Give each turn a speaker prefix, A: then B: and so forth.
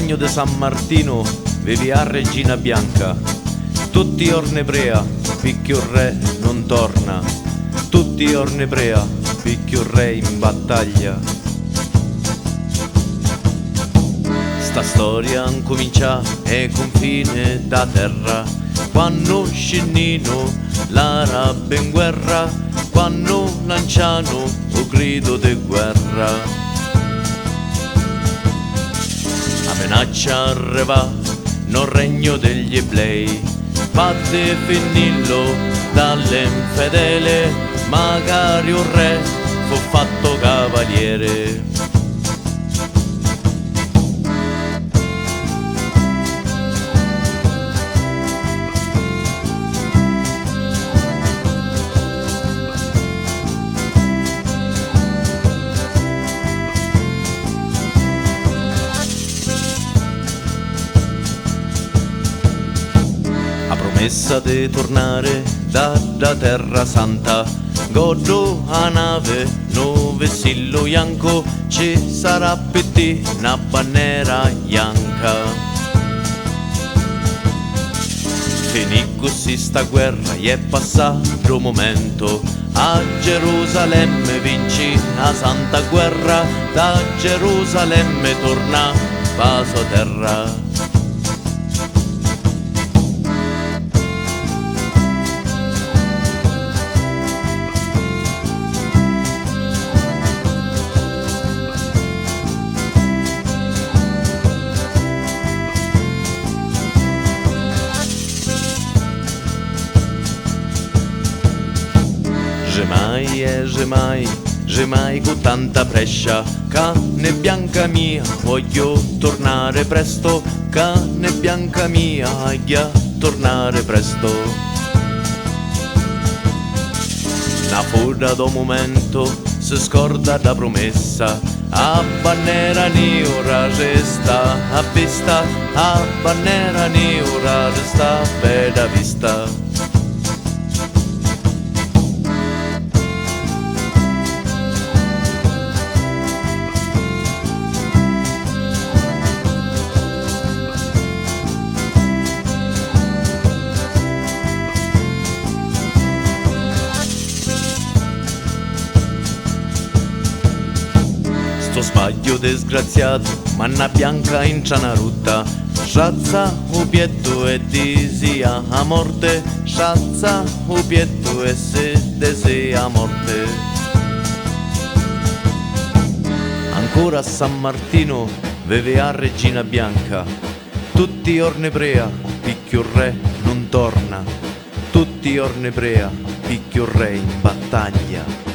A: regno di San Martino vivi a Regina Bianca. Tutti ornebrea, picchio re non torna. Tutti ornebrea, picchio re in battaglia. Sta storia incomincia e confine da terra, quando scennino la rabbia in guerra, quando lanciano o grido di guerra. A minaccia arriva nel regno degli ebrei, batte finillo dall'infedele, magari un re fu fatto cavaliere. Promessa di tornare da terra santa, godo a nave, no vessillo bianco, ci sarà per te una bandiera bianca. Finì così sta guerra e è passato un momento, a Gerusalemme vinci la santa guerra, da Gerusalemme torna vaso a terra. Gemai con tanta prescia, cane bianca mia, voglio tornare presto, cane bianca mia, voglio tornare presto. La fuga do momento si scorda da promessa, a bandiera ora resta a vista, a bandiera ora resta bella vista. Sto sbaglio disgraziato, manna bianca in cianarutta, sciazza o pietto e disia a morte, sciazza o pietto e se desia a morte. Ancora a San Martino vive a Regina Bianca, tutti ornebrea, picchio re non torna, tutti ornebrea, picchio re in battaglia.